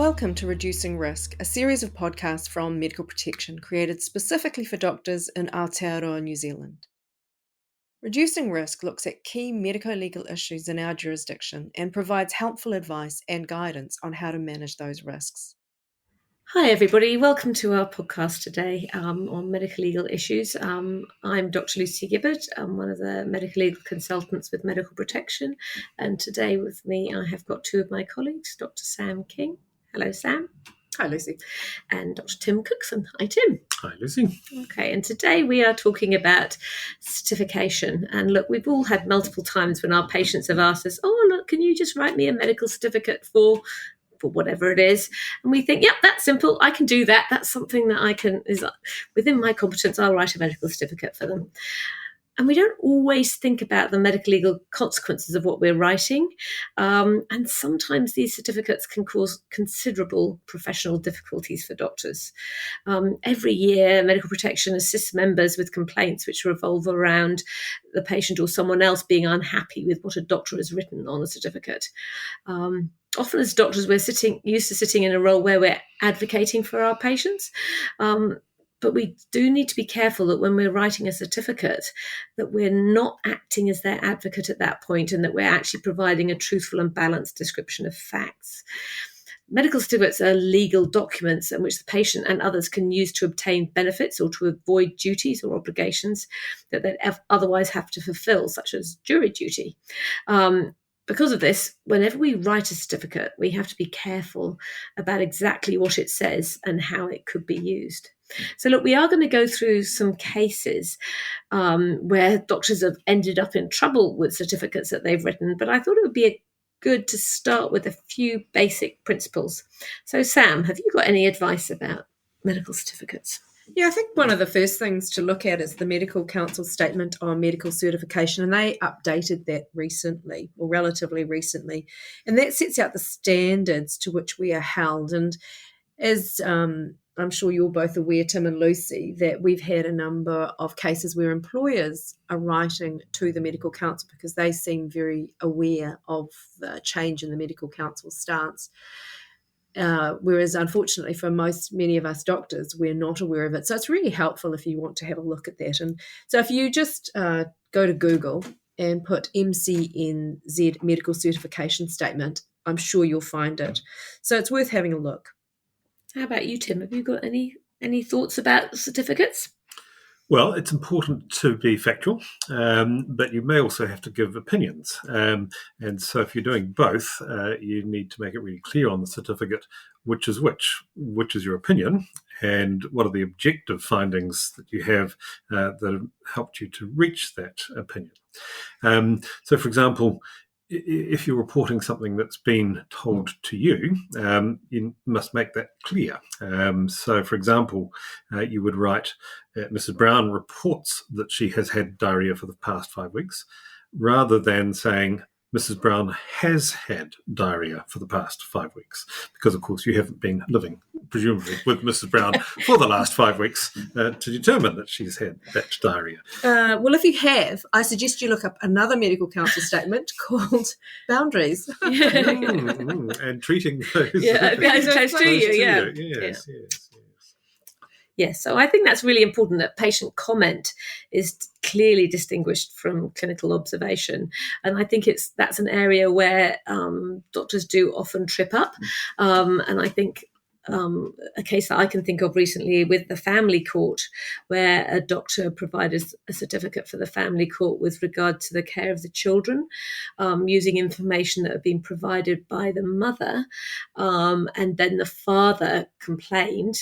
Welcome to Reducing Risk, a series of podcasts from Medical Protection created specifically for doctors in Aotearoa, New Zealand. Reducing Risk looks at key medico-legal issues in our jurisdiction and provides helpful advice and guidance on how to manage those risks. Hi everybody, welcome to our podcast today on medical legal issues. I'm Dr. Lucy Gibbard. I'm one of the medical legal consultants with Medical Protection, and today with me I have got two of my colleagues, Dr. Sam King. Hello Sam. Hi Lucy. And Dr. Tim Cookson. Hi Tim. Hi Lucy. Okay, and today we are talking about certification. And look, we've all had multiple times when our patients have asked us, oh look, can you just write me a medical certificate for whatever it is, and we think, yep, that's simple, I can do that, that's something that is within my competence, I'll write a medical certificate for them. And we don't always think about the medical legal consequences of what we're writing, and sometimes these certificates can cause considerable professional difficulties for doctors. Every year, Medical Protection assists members with complaints which revolve around the patient or someone else being unhappy with what a doctor has written on a certificate. Often as doctors, we're used to sitting in a role where we're advocating for our patients. But we do need to be careful that when we're writing a certificate, that we're not acting as their advocate at that point, and that we're actually providing a truthful and balanced description of facts. Medical certificates are legal documents in which the patient and others can use to obtain benefits or to avoid duties or obligations that they'd otherwise have to fulfill, such as jury duty. Because of this, whenever we write a certificate, we have to be careful about exactly what it says and how it could be used. So look, we are going to go through some cases where doctors have ended up in trouble with certificates that they've written, but I thought it would be good to start with a few basic principles. So Sam, have you got any advice about medical certificates? Yeah, I think one of the first things to look at is the Medical Council statement on medical certification, and they updated that recently, or relatively recently, and that sets out the standards to which we are held. And as I'm sure you're both aware, Tim and Lucy, that we've had a number of cases where employers are writing to the Medical Council because they seem very aware of the change in the Medical Council stance. Whereas unfortunately for many of us doctors, we're not aware of it. So it's really helpful if you want to have a look at that. And so if you just go to Google and put MCNZ Medical Certification Statement, I'm sure you'll find it. So it's worth having a look. How about you, Tim? Have you got any thoughts about certificates? Well, it's important to be factual, but you may also have to give opinions. And so if you're doing both, you need to make it really clear on the certificate which is your opinion, and what are the objective findings that you have that have helped you to reach that opinion. So, for example, if you're reporting something that's been told to you, you must make that clear. So, for example, you would write, Mrs. Brown reports that she has had diarrhea for the past 5 weeks, rather than saying, Mrs. Brown has had diarrhea for the past 5 weeks, because, of course, you haven't been living, presumably, with Mrs. Brown for the last 5 weeks to determine that she's had that diarrhea. Well, if you have, I suggest you look up another Medical Council statement called Boundaries. And treating those. Yeah, close to you, yeah. Yes. Yes, so I think that's really important, that patient comment is clearly distinguished from clinical observation. And I think that's an area where doctors do often trip up. And I think a case that I can think of recently with the family court, where a doctor provided a certificate for the family court with regard to the care of the children, using information that had been provided by the mother, and then the father complained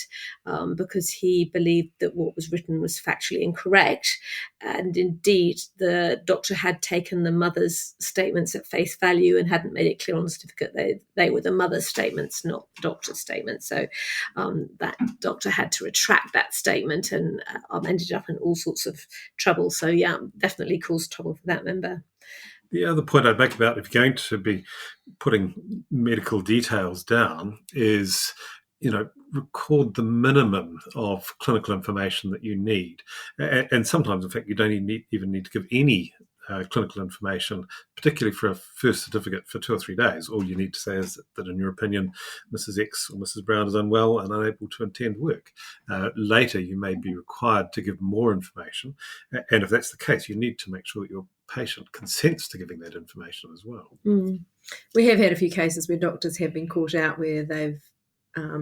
because he believed that what was written was factually incorrect. And indeed, the doctor had taken the mother's statements at face value and hadn't made it clear on the certificate they were the mother's statements, not the doctor's statements. So that doctor had to retract that statement and ended up in all sorts of trouble. So yeah, definitely caused trouble for that member. The other point I'd make about if you're going to be putting medical details down is, record the minimum of clinical information that you need. And sometimes, in fact, you don't even need to give any clinical information, particularly for a first certificate for 2 or 3 days. All you need to say is that in your opinion, Mrs. X or Mrs. Brown is unwell and unable to attend work. Later, you may be required to give more information. And if that's the case, you need to make sure that your patient consents to giving that information as well. We have had a few cases where doctors have been caught out where they've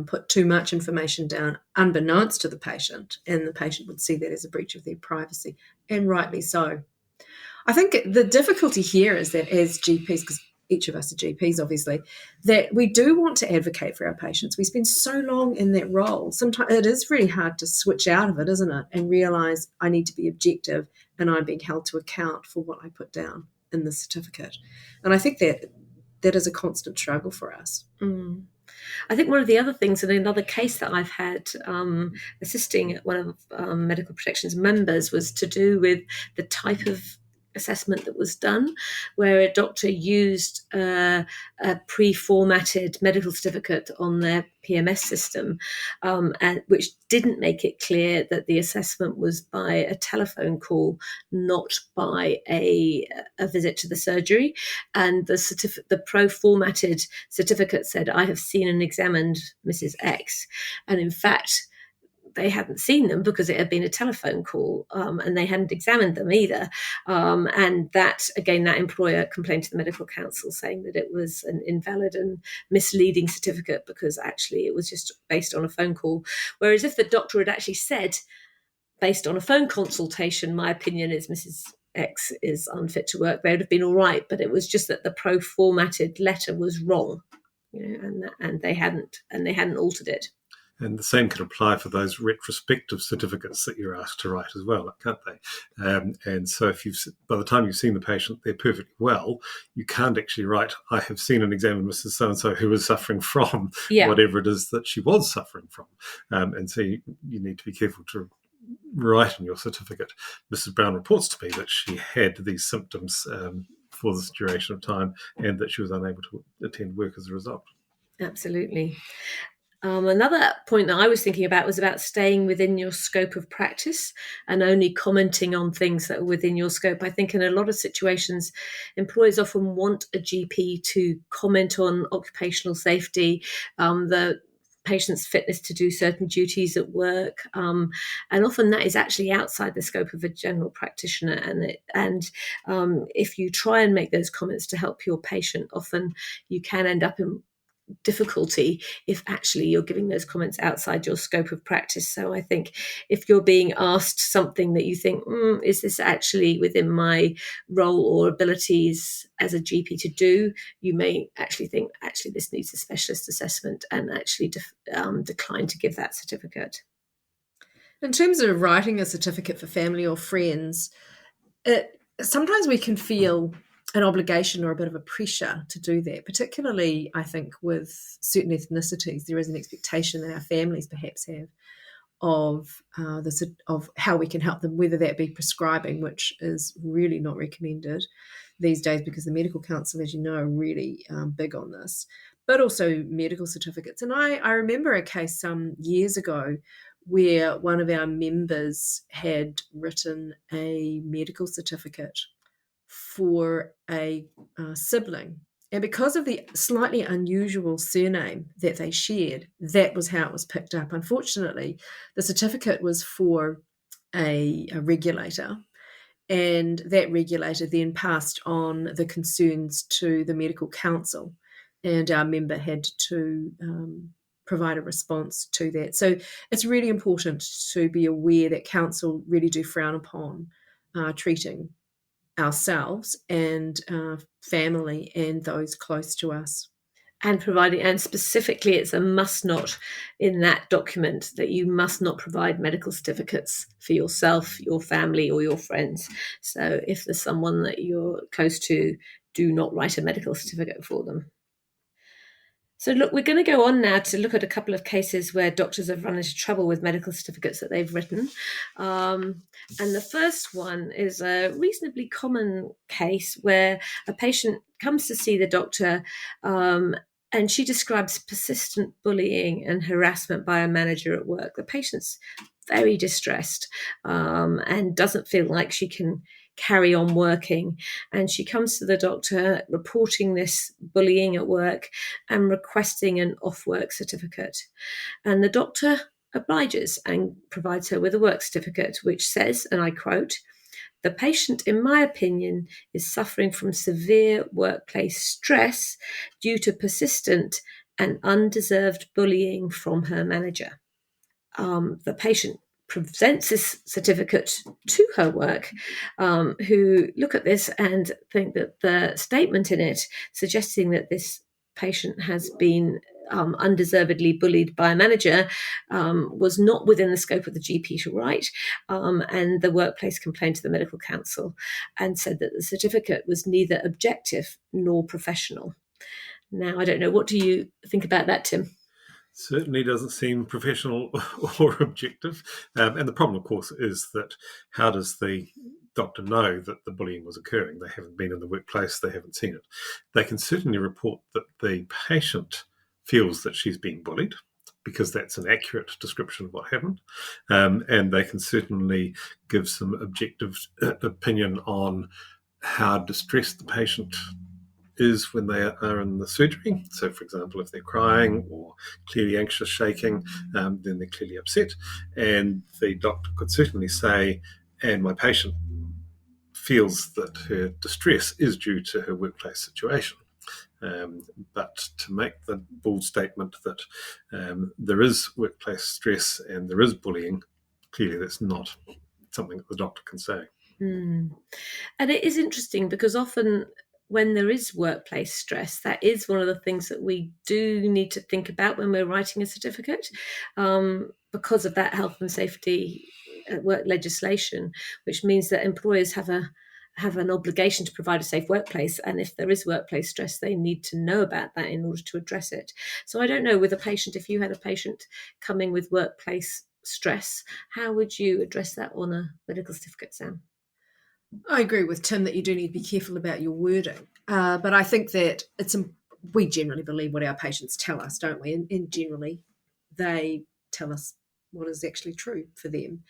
put too much information down unbeknownst to the patient, and the patient would see that as a breach of their privacy, and rightly so. I think the difficulty here is that as GPs, because each of us are GPs obviously, that we do want to advocate for our patients. We spend so long in that role. Sometimes it is really hard to switch out of it, isn't it, and realise I need to be objective and I'm being held to account for what I put down in the certificate. And I think that is a constant struggle for us. I think one of the other things, in another case that I've had assisting one of Medical Protection's members, was to do with the type of assessment that was done, where a doctor used a pre-formatted medical certificate on their PMS system, and which didn't make it clear that the assessment was by a telephone call, not by a visit to the surgery. And the pro-formatted certificate said, "I have seen and examined Mrs. X," and in fact, they hadn't seen them because it had been a telephone call, and they hadn't examined them either. And that employer complained to the medical council saying that it was an invalid and misleading certificate because actually it was just based on a phone call. Whereas if the doctor had actually said, based on a phone consultation, my opinion is Mrs. X is unfit to work, they would have been all right. But it was just that the pro-formatted letter was wrong, and they hadn't altered it. And the same can apply for those retrospective certificates that you're asked to write as well, can't they? And so by the time you've seen the patient, they're perfectly well, you can't actually write, "I have seen and examined Mrs. So-and-so who is suffering from whatever it is that she was suffering from." And so you need to be careful to write in your certificate, "Mrs. Brown reports to me that she had these symptoms for this duration of time and that she was unable to attend work as a result." Absolutely. Another point that I was thinking about was about staying within your scope of practice and only commenting on things that are within your scope. I think in a lot of situations, employers often want a GP to comment on occupational safety, the patient's fitness to do certain duties at work, and often that is actually outside the scope of a general practitioner. And if you try and make those comments to help your patient, often you can end up in difficulty if actually you're giving those comments outside your scope of practice. So I think if you're being asked something that you think, is this actually within my role or abilities as a GP to do, you may actually think, actually this needs a specialist assessment, and actually decline to give that certificate. In terms of writing a certificate for family or friends, sometimes we can feel an obligation or a bit of a pressure to do that, particularly I think with certain ethnicities. There is an expectation that our families perhaps have of how we can help them, whether that be prescribing, which is really not recommended these days because the Medical Council, as you know, are really big on this, but also medical certificates. And I remember a case some years ago where one of our members had written a medical certificate for a sibling. And because of the slightly unusual surname that they shared, that was how it was picked up. Unfortunately, the certificate was for a regulator, and that regulator then passed on the concerns to the Medical Council, and our member had to provide a response to that. So it's really important to be aware that council really do frown upon treating ourselves and family and those close to us. And specifically, it's a must not in that document that you must not provide medical certificates for yourself, your family, or your friends. So if there's someone that you're close to, do not write a medical certificate for them. So look, we're going to go on now to look at a couple of cases where doctors have run into trouble with medical certificates that they've written. And the first one is a reasonably common case where a patient comes to see the doctor, and she describes persistent bullying and harassment by a manager at work. The patient's very distressed and doesn't feel like she can carry on working. And she comes to the doctor reporting this bullying at work and requesting an off-work certificate. And the doctor obliges and provides her with a work certificate, which says, and I quote, "The patient, in my opinion, is suffering from severe workplace stress due to persistent and undeserved bullying from her manager." The patient presents this certificate to her work, who look at this and think that the statement in it suggesting that this patient has been undeservedly bullied by a manager was not within the scope of the GP to write, and the workplace complained to the medical council and said that the certificate was neither objective nor professional. Now, I don't know, what do you think about that, Tim? Certainly doesn't seem professional or objective. And the problem, of course, is that how does the doctor know that the bullying was occurring? They haven't been in the workplace, they haven't seen it. They can certainly report that the patient feels that she's being bullied, because that's an accurate description of what happened. And they can certainly give some objective opinion on how distressed the patient is when they are in the surgery. So, for example, if they're crying or clearly anxious, shaking, then they're clearly upset. And the doctor could certainly say, and my patient feels that her distress is due to her workplace situation. But to make the bold statement that there is workplace stress and there is bullying, clearly that's not something that the doctor can say. And it is interesting because often when there is workplace stress, that is one of the things that we do need to think about when we're writing a certificate, because of that health and safety at work legislation, which means that employers have an obligation to provide a safe workplace. And if there is workplace stress, they need to know about that in order to address it. So I don't know, with a patient, if you had a patient coming with workplace stress, how would you address that on a medical certificate, Sam? I agree with Tim that you do need to be careful about your wording. But I think that we generally believe what our patients tell us, don't we? And generally, they tell us what is actually true for them.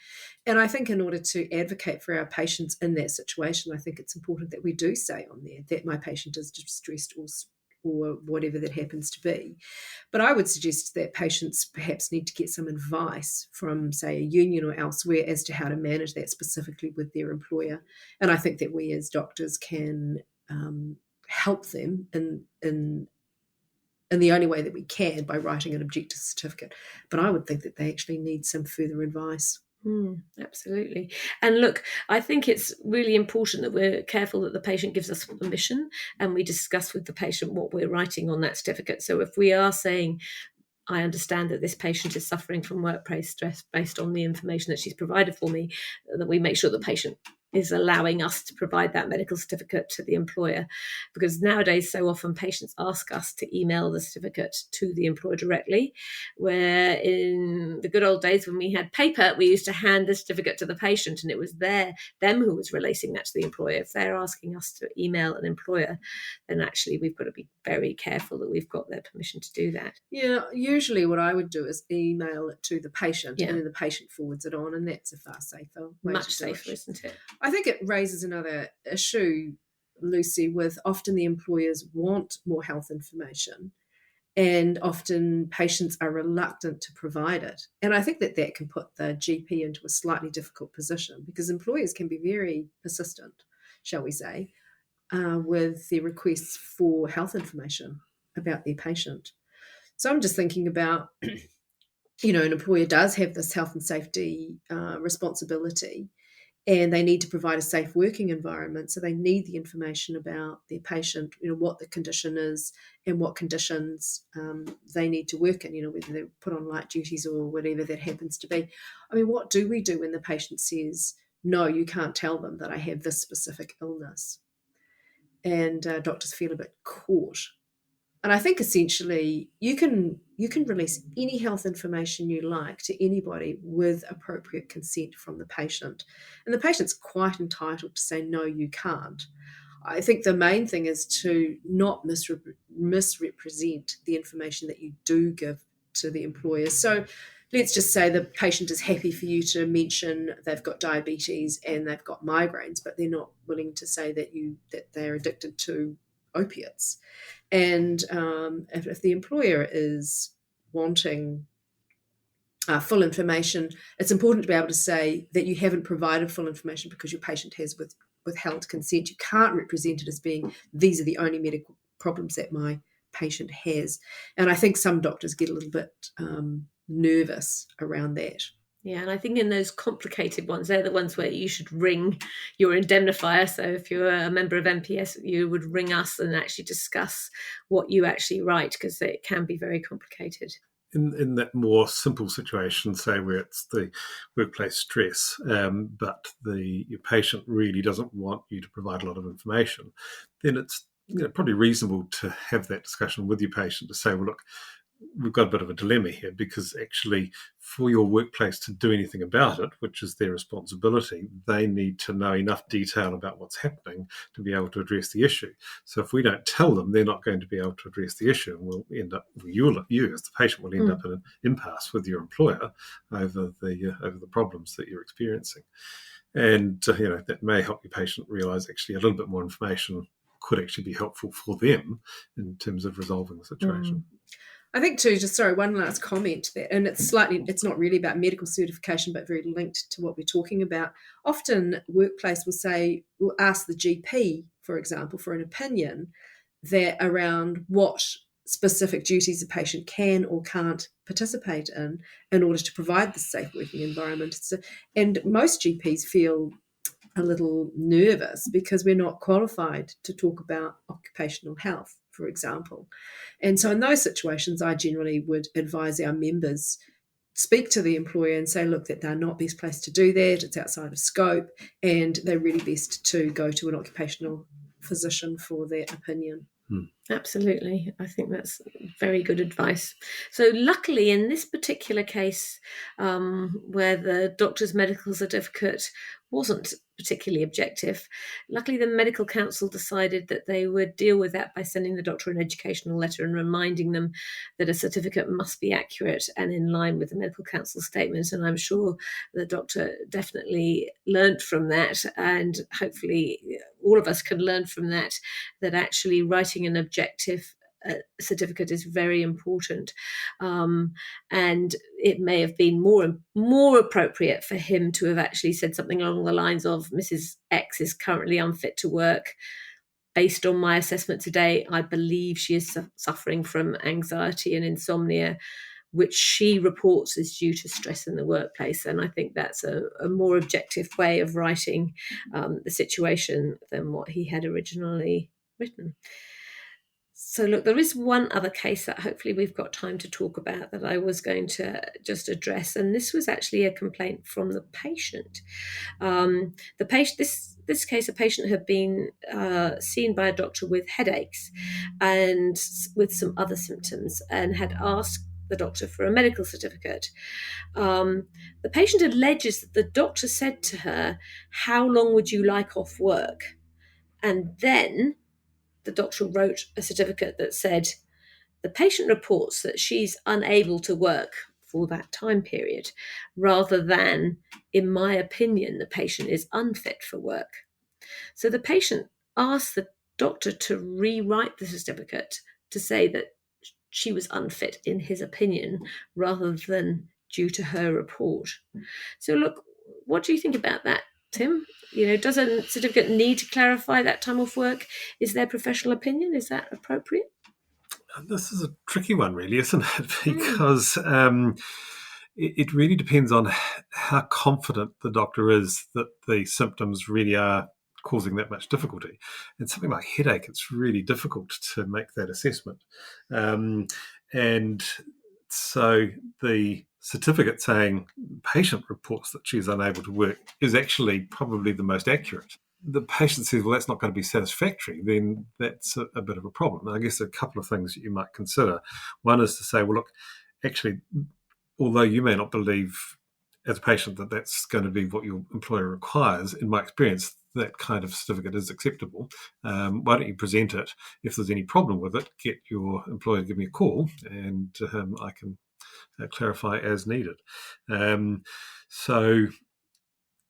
And I think in order to advocate for our patients in that situation, I think it's important that we do say on there that my patient is distressed or whatever that happens to be. But I would suggest that patients perhaps need to get some advice from, say, a union or elsewhere as to how to manage that specifically with their employer. And I think that we as doctors can help them in the only way that we can, by writing an objective certificate. But I would think that they actually need some further advice. Absolutely. And look, I think it's really important that we're careful that the patient gives us permission and we discuss with the patient what we're writing on that certificate. So if we are saying, I understand that this patient is suffering from workplace stress based on the information that she's provided for me, that we make sure the patient is allowing us to provide that medical certificate to the employer. Because nowadays, so often patients ask us to email the certificate to the employer directly, where in the good old days when we had paper, we used to hand the certificate to the patient and it was them who was releasing that to the employer. If they're asking us to email an employer, then actually we've got to be very careful that we've got their permission to do that. Yeah, usually what I would do is email it to the patient, and then the patient forwards it on, and that's a far safer way. Much safer, isn't it? I think it raises another issue, Lucy, with often the employers want more health information and often patients are reluctant to provide it. And I think that can put the GP into a slightly difficult position, because employers can be very persistent, shall we say, with their requests for health information about their patient. So I'm just thinking about, an employer does have this health and safety responsibility, and they need to provide a safe working environment. So they need the information about their patient, what the condition is and what conditions they need to work in, whether they're put on light duties or whatever that happens to be. I mean, what do we do when the patient says, no, you can't tell them that I have this specific illness? And doctors feel a bit caught. And I think essentially you can release any health information you like to anybody with appropriate consent from the patient. And the patient's quite entitled to say, no, you can't. I think the main thing is to not misrepresent the information that you do give to the employer. So let's just say the patient is happy for you to mention they've got diabetes and they've got migraines, but they're not willing to say that they're addicted to opiates. And if the employer is wanting full information, it's important to be able to say that you haven't provided full information because your patient has withheld consent. You can't represent it as being, these are the only medical problems that my patient has. And I think some doctors get a little bit nervous around that. Yeah, and I think in those complicated ones, they're the ones where you should ring your indemnifier. So if you're a member of MPS, you would ring us and actually discuss what you actually write, because it can be very complicated. In that more simple situation, say where it's the workplace stress, but your patient really doesn't want you to provide a lot of information, then it's probably reasonable to have that discussion with your patient to say, well, look, we've got a bit of a dilemma here, because actually for your workplace to do anything about it, which is their responsibility, they need to know enough detail about what's happening to be able to address the issue. So if we don't tell them, they're not going to be able to address the issue, and we'll end up, you as the patient will end up in an impasse with your employer over the problems that you're experiencing. And that may help your patient realise actually a little bit more information could actually be helpful for them in terms of resolving the situation. I think too, one last comment there, and it's not really about medical certification, but very linked to what we're talking about. Often workplace will ask the GP, for example, for an opinion that around what specific duties a patient can or can't participate in order to provide the safe working environment. And most GPs feel a little nervous because we're not qualified to talk about occupational health, for example. And so in those situations, I generally would advise our members speak to the employer and say, look, that they're not best placed to do that, it's outside of scope, and they're really best to go to an occupational physician for their opinion. Absolutely. I think that's very good advice. So luckily in this particular case, where the doctor's medical certificate wasn't particularly objective, luckily the medical council decided that they would deal with that by sending the doctor an educational letter and reminding them that a certificate must be accurate and in line with the medical council statement. And I'm sure the doctor definitely learned from that, and hopefully all of us can learn from that actually writing an objective certificate is very important, and it may have been more appropriate for him to have actually said something along the lines of, Mrs. X is currently unfit to work. Based on my assessment today, I believe she is suffering from anxiety and insomnia, which she reports is due to stress in the workplace. And I think that's a more objective way of writing the situation than what he had originally written. So look, there is one other case that hopefully we've got time to talk about that I was going to just address, and this was actually a complaint from the patient. The patient, this case, a patient had been seen by a doctor with headaches and with some other symptoms, and had asked the doctor for a medical certificate. The patient alleges that the doctor said to her, "How long would you like off work?" And then the doctor wrote a certificate that said, the patient reports that she's unable to work for that time period, rather than, in my opinion, the patient is unfit for work. So the patient asked the doctor to rewrite the certificate to say that she was unfit in his opinion, rather than due to her report. So look, what do you think about that, Tim? Does a certificate need to clarify that time off work? Is their professional opinion? Is that appropriate? This is a tricky one, really, isn't it? Because it really depends on how confident the doctor is that the symptoms really are causing that much difficulty. And something like headache, it's really difficult to make that assessment. And so the certificate saying patient reports that she's unable to work is actually probably the most accurate. The patient says, well, that's not going to be satisfactory, then that's a bit of a problem. And I guess there are a couple of things that you might consider. One is to say, well, look, actually, although you may not believe as a patient that that's going to be what your employer requires, in my experience, that kind of certificate is acceptable. Why don't you present it? If there's any problem with it, get your employer to give me a call, and I can clarify as needed. So,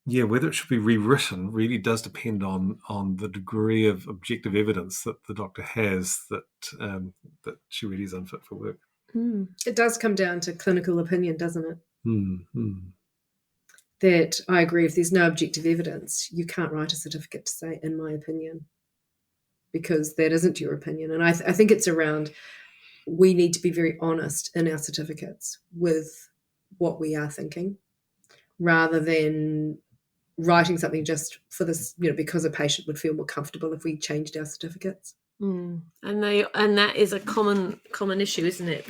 yeah, whether it should be rewritten really does depend on the degree of objective evidence that the doctor has that she really is unfit for work. It does come down to clinical opinion, doesn't it? Mm. That I agree, if there's no objective evidence, you can't write a certificate to say, in my opinion, because that isn't your opinion. And I think it's around, we need to be very honest in our certificates with what we are thinking, rather than writing something just for this, because a patient would feel more comfortable if we changed our certificates. And that is a common issue, isn't it?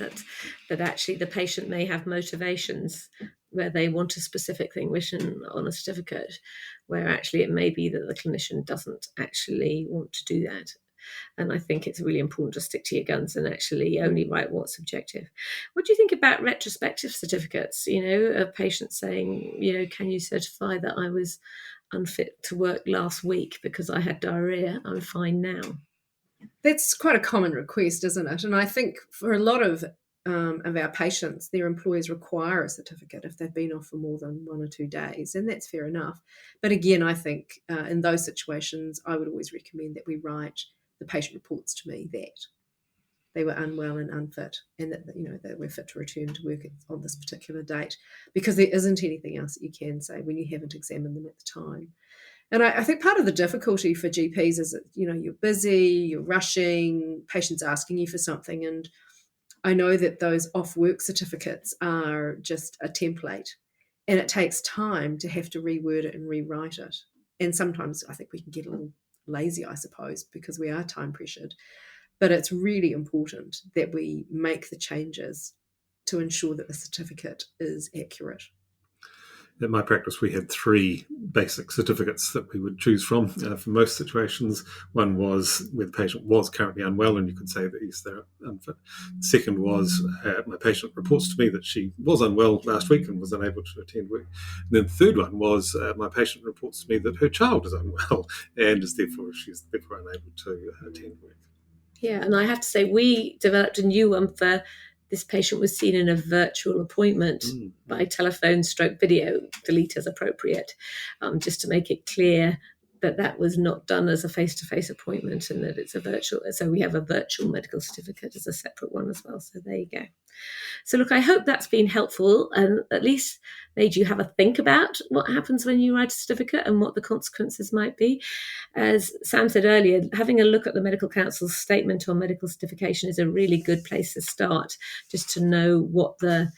That actually the patient may have motivations where they want a specific thing written on a certificate, where actually it may be that the clinician doesn't actually want to do that. And I think it's really important to stick to your guns and actually only write what's objective. What do you think about retrospective certificates, of patients saying, can you certify that I was unfit to work last week because I had diarrhea? I'm fine now. That's quite a common request, isn't it? And I think for a lot of our patients, their employers require a certificate if they've been off for more than 1 or 2 days, and that's fair enough. But again, I think in those situations, I would always recommend that we write, the patient reports to me that they were unwell and unfit, and that that we're fit to return to work on this particular date, because there isn't anything else that you can say when you haven't examined them at the time. And I think part of the difficulty for GPs is that, you're busy, you're rushing, patients asking you for something. And I know that those off-work certificates are just a template, and it takes time to have to reword it and rewrite it. And sometimes I think we can get a little lazy, I suppose, because we are time pressured. But it's really important that we make the changes to ensure that the certificate is accurate. In my practice, we had 3 basic certificates that we would choose from for most situations. One was where the patient was currently unwell, and you could say that yes, they're unfit. The second was my patient reports to me that she was unwell last week and was unable to attend work. And then the third one was my patient reports to me that her child is unwell and she's therefore unable to attend work. Yeah, and I have to say, we developed a new one for this patient was seen in a virtual appointment by telephone/video, delete as appropriate, just to make it clear that was not done as a face-to-face appointment and that it's a virtual. So we have a virtual medical certificate as a separate one as well. So there you go. So look, I hope that's been helpful and at least made you have a think about what happens when you write a certificate and what the consequences might be. As Sam said earlier, having a look at the Medical Council's statement on medical certification is a really good place to start, just to know what the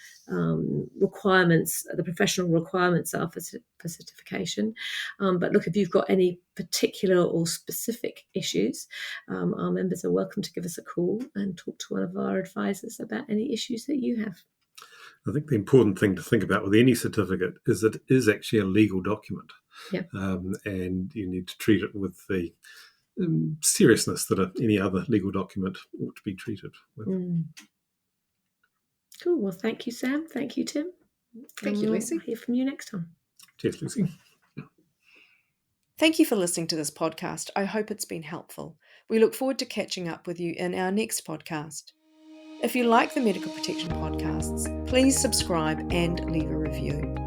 requirements, the professional requirements are for certification. But look, if you've got any particular or specific issues, our members are welcome to give us a call and talk to one of our advisors about any issues that you have. I think the important thing to think about with any certificate is that it is actually a legal document. Yeah. And you need to treat it with the seriousness that any other legal document ought to be treated with. Cool. Well, thank you, Sam. Thank you, Tim. Thank you, Lucy. We'll hear from you next time. Cheers, Lucy. Thank you for listening to this podcast. I hope it's been helpful. We look forward to catching up with you in our next podcast. If you like the Medical Protection podcasts, please subscribe and leave a review.